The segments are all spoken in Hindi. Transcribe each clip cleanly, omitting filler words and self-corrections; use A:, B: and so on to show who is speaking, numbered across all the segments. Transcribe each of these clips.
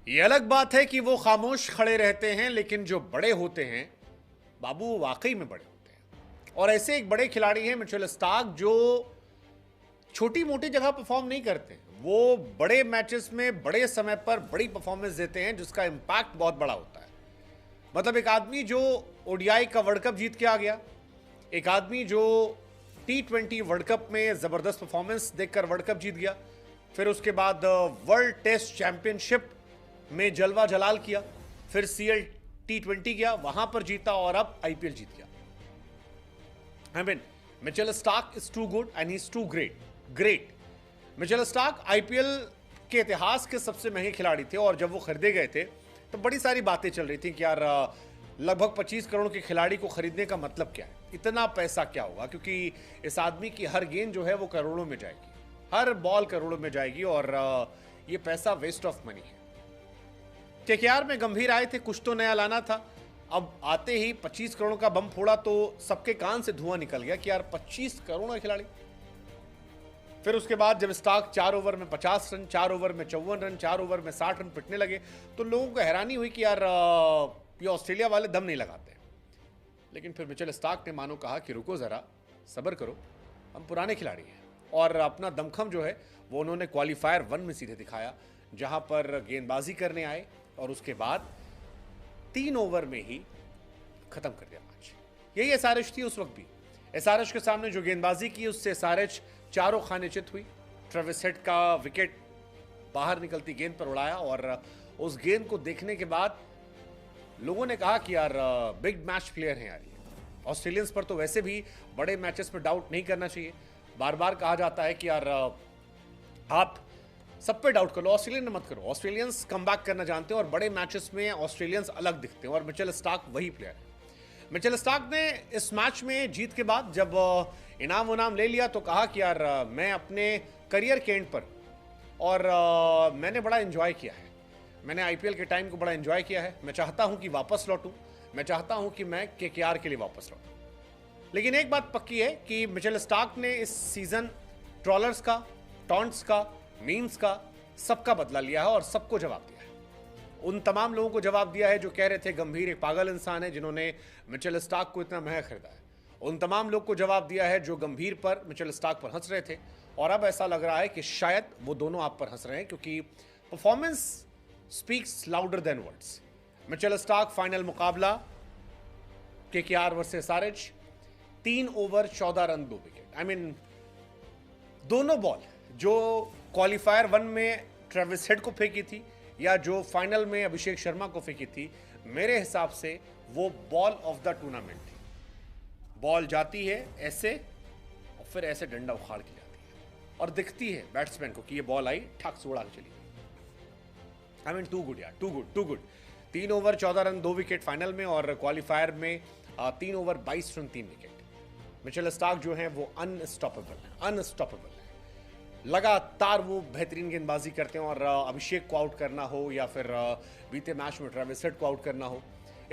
A: ये अलग बात है कि वो खामोश खड़े रहते हैं, लेकिन जो बड़े होते हैं बाबू, वो वाकई में बड़े होते हैं। और ऐसे एक बड़े खिलाड़ी हैं मिचेल स्टार्क, जो छोटी मोटी जगह परफॉर्म नहीं करते। वो बड़े मैचेस में बड़े समय पर बड़ी परफॉर्मेंस देते हैं, जिसका इंपैक्ट बहुत बड़ा होता है। मतलब एक आदमी जो ओडीआई का वर्ल्ड कप जीत के आ गया, एक आदमी जो T20 वर्ल्ड कप में जबरदस्त परफॉर्मेंस देकर वर्ल्ड कप जीत गया, फिर उसके बाद वर्ल्ड टेस्ट चैंपियनशिप में जलवा जलाल किया, फिर CL T20 गया, वहां पर जीता और अब IPL जीत गया। Mitchell Starc is too good and he is too great. Mitchell Starc IPL के इतिहास के सबसे महंगे खिलाड़ी थे, और जब वो खरीदे गए थे तो बड़ी सारी बातें चल रही थी कि यार लगभग 25 करोड़ के खिलाड़ी को खरीदने का मतलब क्या है, इतना पैसा क्या होगा, क्योंकि इस आदमी की हर गेंद जो है वो करोड़ों में जाएगी, हर बॉल करोड़ों में जाएगी, और ये पैसा वेस्ट ऑफ मनी है। KKR में गंभीर आए थे, कुछ तो नया लाना था। अब आते ही 25 करोड़ का बम फोड़ा तो सबके कान से धुआं निकल गया कि यार 25 करोड़ का खिलाड़ी। फिर उसके बाद जब स्टार्क 4 ओवर में 50 रन, 4 ओवर में 54 रन, 4 ओवर में 60 रन पिटने लगे, तो लोगों को हैरानी हुई कि यार ये ऑस्ट्रेलिया वाले दम नहीं लगाते। लेकिन फिर मिचेल स्टार्क ने मानो कहा कि रुको जरा, सब्र करो, हम पुराने खिलाड़ी हैं। और अपना दमखम जो है वो उन्होंने क्वालिफायर 1 में सीधे दिखाया, जहां पर गेंदबाजी करने आए और उसके बाद 3 ओवर में ही खत्म कर दिया मैच। यही एसआरएच थी उस वक्त भी। एसआरएच के सामने जो गेंदबाजी की, उससे एसआरएच चारों खाने चित हुई। ट्रेविस हेड का विकेट बाहर निकलती गेंद पर उड़ाया, और उस गेंद को देखने के बाद लोगों ने कहा कि यार बिग मैच प्लेयर हैं यार ये। ऑस्ट्रेलियंस पर तो वैसे भी बड़े मैचेस में डाउट नहीं करना चाहिए। बार बार कहा जाता है कि यार आप सब पे डाउट करो, ऑस्ट्रेलियन मत करो। ऑस्ट्रेलियंस कमबैक करना जानते हैं, और बड़े मैचेस में ऑस्ट्रेलियंस अलग दिखते हैं, और मिचेल स्टार्क वही प्लेयर है। मिचेल स्टार्क ने इस मैच में जीत के बाद जब इनाम उनाम ले लिया तो कहा कि यार मैं अपने करियर के एंड पर, और मैंने बड़ा एंजॉय किया है, मैंने IPL के टाइम को बड़ा एंजॉय किया है। मैं चाहता हूं कि वापस लौटूं, मैं चाहता हूं कि मैं KKR के लिए वापस लौटूं। लेकिन एक बात पक्की है कि मिचेल स्टार्क ने इस सीजन ट्रॉलर्स का, टॉन्ट्स का, मीम्स का, सबका बदला लिया है और सबको जवाब दिया है। उन तमाम लोगों को जवाब दिया है जो कह रहे थे गंभीर एक पागल इंसान है जिन्होंने मिचेल स्टार्क को इतना महंगा खरीदा है। उन तमाम लोग को जवाब दिया है जो गंभीर पर, मिचेल स्टार्क पर हंस रहे थे। और अब ऐसा लग रहा है कि शायद वो दोनों आप पर हंस रहे हैं, क्योंकि performance speaks louder than words. Mitchell Starc final मुकाबला KKR versus SRH, 3 over 14 run 2 wicket. दोनों बॉल जो क्वालिफायर 1 में ट्रेविस हेड को फेंकी थी, या जो फाइनल में अभिषेक शर्मा को फेंकी थी, मेरे हिसाब से वो बॉल ऑफ द टूर्नामेंट थी। बॉल जाती है ऐसे, और फिर ऐसे डंडा उखाड़ के जाती है, और दिखती है बैट्समैन को कि ये बॉल आई, ठक से उड़ा के चली गई। टू गुड यार, too good. 3 over 14 run 2 wicket final में, और क्वालिफायर में 3 over 22 run 3 wicket. Mitchell Starc जो है वो अनस्टॉपेबल है। लगातार वो बेहतरीन गेंदबाजी करते हैं, और अभिषेक को आउट करना हो, या फिर बीते मैच में ट्रेविस हेड को आउट करना हो,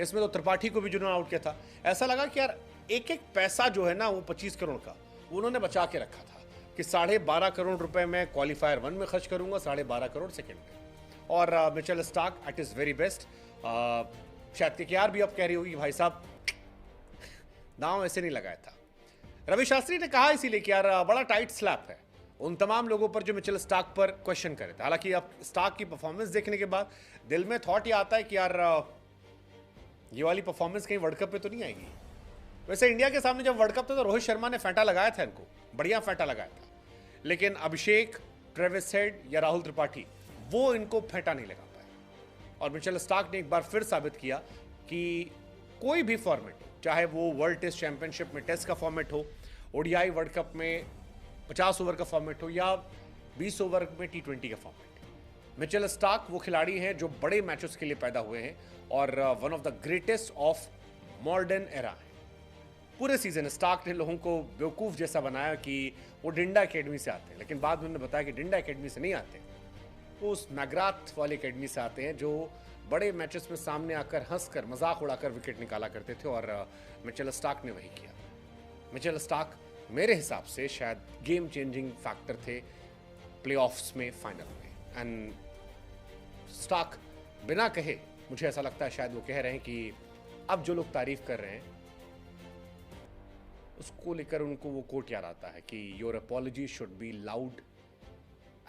A: इसमें तो त्रिपाठी को भी जिन्होंने आउट किया था, ऐसा लगा कि यार एक एक पैसा जो है ना वो 25 करोड़ का उन्होंने बचा के रखा था कि 12.5 करोड़ रुपए मैं क्वालिफायर 1 में खर्च करूंगा, 12.5 करोड़ सेकेंड में। और Mitchell Starc at his very best. शायद KKR भी अब कह रही होगी भाई साहब दांव ऐसे नहीं लगाया था। रवि शास्त्री ने कहा इसीलिए कि यार बड़ा टाइट स्लैप है उन तमाम लोगों पर जो मिचेल स्टार्क पर क्वेश्चन करे थे। हालांकि अब स्टार्क की परफॉर्मेंस देखने के बाद दिल में थॉट ये आता है कि यार ये वाली परफॉर्मेंस कहीं वर्ल्ड कप पे तो नहीं आएगी। वैसे इंडिया के सामने जब वर्ल्ड कप था तो रोहित शर्मा ने फेंटा लगाया था, इनको बढ़िया फेंटा लगाया था, लेकिन अभिषेक, ट्रेविस हेड या राहुल त्रिपाठी वो इनको फेंटा नहीं लगा पाए। और मिचेल स्टार्क ने एक बार फिर साबित किया कि कोई भी फॉर्मेट, चाहे वो वर्ल्ड टेस्ट चैंपियनशिप में टेस्ट का फॉर्मेट हो, ODI वर्ल्ड कप में 50 ओवर का फॉर्मेट हो, या 20 ओवर में T20 का फॉर्मेट, मिचेल स्टार्क वो खिलाड़ी हैं जो बड़े मैचेस के लिए पैदा हुए हैं, और one of the greatest of modern era है। पूरे सीजन स्टार्क ने लोगों को बेवकूफ़ जैसा बनाया कि वो डिंडा एकेडमी से आते हैं, लेकिन बाद में उन्होंने बताया कि डिंडा एकेडमी से नहीं आते, वो उस मैग्राथ वाली एकेडमी से आते हैं जो बड़े मैचेस में सामने आकर हंसकर मजाक उड़ाकर विकेट निकाला करते थे, और मिचेल स्टार्क ने वही किया। मिचेल स्टार्क मेरे हिसाब से शायद गेम चेंजिंग फैक्टर थे प्लेऑफ्स में, फाइनल में। एंड स्टार्क बिना कहे मुझे ऐसा लगता है शायद वो कह रहे हैं कि अब जो लोग तारीफ कर रहे हैं उसको लेकर उनको वो कोट याद आता है कि your apology should be loud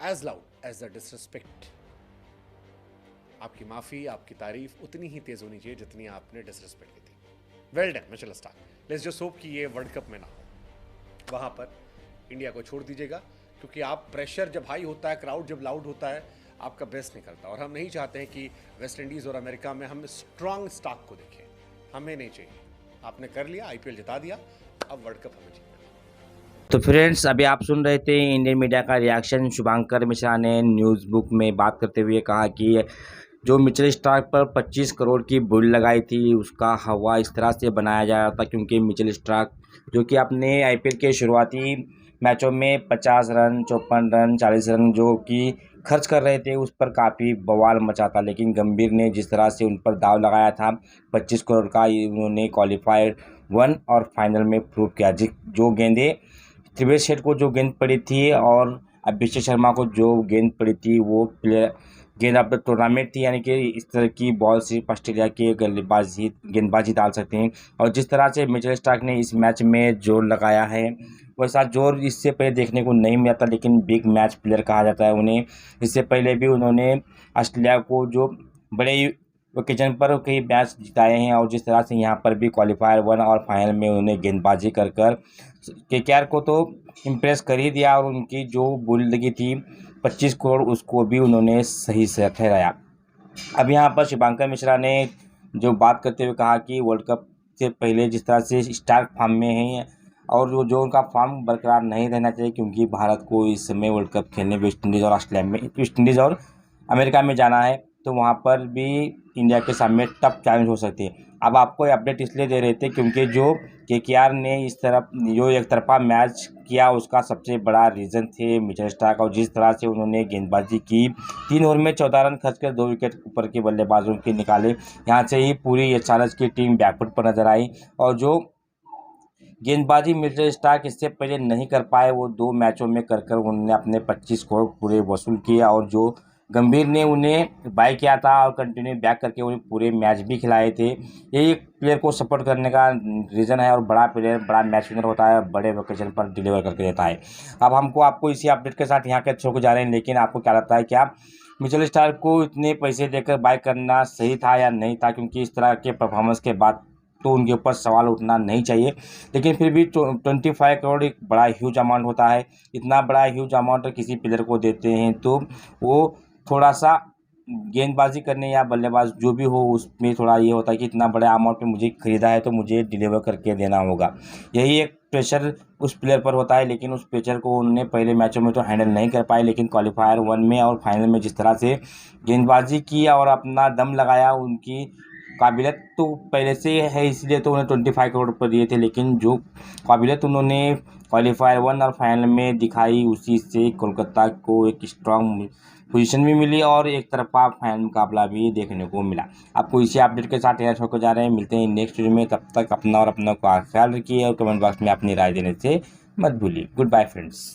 A: as the disrespect. आपकी माफी, आपकी तारीफ उतनी ही तेज होनी चाहिए जितनी आपने डिसरिस्पेक्ट की थी। Well done Mitchell Starc. Let's just hope कि ये वर्ल्ड कप में ना हो, वहां पर इंडिया को छोड़ दीजिएगा, क्योंकि आप प्रेशर जब हाई होता है, क्राउड जब लाउड होता है, आपका बेस्ट निकलता है। और हम नहीं चाहते हैं कि वेस्ट इंडीज और अमेरिका में हम स्ट्रांग स्टार्क को देखें, हमें नहीं चाहिए। आपने कर लिया, आईपीएल जिता दिया, अब वर्ल्ड कप हमें जीतना है।
B: तो फ्रेंड्स, अभी आप सुन रहे थे इंडियन मीडिया का रिएक्शन। शुभांकर मिश्रा ने न्यूज़ बुक में बात करते हुए कहा कि जो मिचेल स्टार्क पर 25 करोड़ की बोली लगाई थी, उसका हवा इस तरह से बनाया जा रहा था क्योंकि मिचेल स्टार्क जो कि अपने आईपीएल के शुरुआती मैचों में 50 रन, 54 रन, 40 रन जो कि खर्च कर रहे थे, उस पर काफ़ी बवाल मचा था। लेकिन गंभीर ने जिस तरह से उन पर दाव लगाया था 25 करोड़ का, उन्होंने क्वालिफायर 1 और फाइनल में प्रूव किया। जो गेंदें त्रिवेश शेठ को जो गेंद पड़ी थी और अभिषेक शर्मा को जो गेंद पड़ी थी, वो गेंद अब टूर्नामेंट थी, यानी कि इस तरह की बॉल सिर्फ ऑस्ट्रेलिया के गेंदबाजी डाल सकते हैं। और जिस तरह से मिचेल स्टार्क ने इस मैच में जोर लगाया है, वैसा जोर इससे पहले देखने को नहीं मिला था। लेकिन बिग मैच प्लेयर कहा जाता है उन्हें। इससे पहले भी उन्होंने ऑस्ट्रेलिया को जो बड़े ओकेजन पर कई मैच जिताए हैं, और जिस तरह से यहाँ पर भी क्वालिफायर 1 और फाइनल में उन्होंने गेंदबाजी कर केकेआर को तो इम्प्रेस कर ही दिया। और उनकी जो बोली लगी थी 25 करोड़, उसको भी उन्होंने सही से ठहराया। अब यहाँ पर शुभांकर मिश्रा ने जो बात करते हुए कहा कि वर्ल्ड कप से पहले जिस तरह से स्टार्क फॉर्म में हैं, और जो उनका फॉर्म बरकरार नहीं रहना चाहिए, क्योंकि भारत को इस समय वर्ल्ड कप खेलने वेस्ट इंडीज़ और अमेरिका में जाना है, तो वहाँ पर भी इंडिया के सामने टफ चैलेंज हो सकती है। अब आपको अपडेट इसलिए दे रहे थे क्योंकि जो केकेआर ने इस तरफ जो एक तरफा मैच किया, उसका सबसे बड़ा रीज़न थे मिचेल स्टार्क। और जिस तरह से उन्होंने गेंदबाजी की, 3 ओवर में 14 रन खर्च कर 2 विकेट ऊपर के बल्लेबाजों के निकाले, यहाँ से ही पूरी एचआरएच की टीम बैकफुट पर नजर आई। और जो गेंदबाजी मिचेल स्टार्क इससे पहले नहीं कर पाए, वो 2 मैचों में कर उन्होंने अपने 25 करोड़ पूरे वसूल किए। और जो गंभीर ने उन्हें बाय किया था और कंटिन्यू बैक करके उन्हें पूरे मैच भी खिलाए थे। यही एक प्लेयर को सपोर्ट करने का रीज़न है। और बड़ा प्लेयर बड़ा मैच विनर होता है, बड़े ओकेजन पर डिलीवर करके देता है। अब आपको इसी अपडेट के साथ यहाँ के छोड़ जा रहे हैं। लेकिन आपको क्या लगता है, क्या मिचेल स्टार्क को इतने पैसे देकर बाय करना सही था या नहीं था? क्योंकि इस तरह के परफॉर्मेंस के बाद तो उनके ऊपर सवाल उठना नहीं चाहिए। लेकिन फिर भी 25 करोड़ एक बड़ा ह्यूज अमाउंट होता है। इतना बड़ा ह्यूज अमाउंट किसी प्लेयर को देते हैं तो वो थोड़ा सा गेंदबाजी करने या बल्लेबाज जो भी हो, उसमें थोड़ा ये होता है कि इतना बड़े अमाउंट में मुझे ख़रीदा है तो मुझे डिलीवर करके देना होगा। यही एक प्रेशर उस प्लेयर पर होता है। लेकिन उस प्रेशर को उन्होंने पहले मैचों में तो हैंडल नहीं कर पाए, लेकिन क्वालिफायर 1 में और फाइनल में जिस तरह से गेंदबाजी की और अपना दम लगाया, उनकी काबिलियत तो पहले से है, इसलिए तो उन्हें 25 करोड़ पर दिए थे। लेकिन जो काबिलियत उन्होंने क्वालिफायर 1 और फाइनल में दिखाई, उसी से कोलकाता को एक स्ट्रांग पोजीशन भी मिली और एक तरफा फाइनल मुकाबला भी देखने को मिला। आपको इसी अपडेट के साथ तैयार होकर जा रहे हैं। मिलते हैं नेक्स्ट वीडियो में। तब तक अपना और अपनों का ख्याल रखिए और कमेंट बॉक्स में अपनी राय देने से मत भूलिए। Goodbye friends.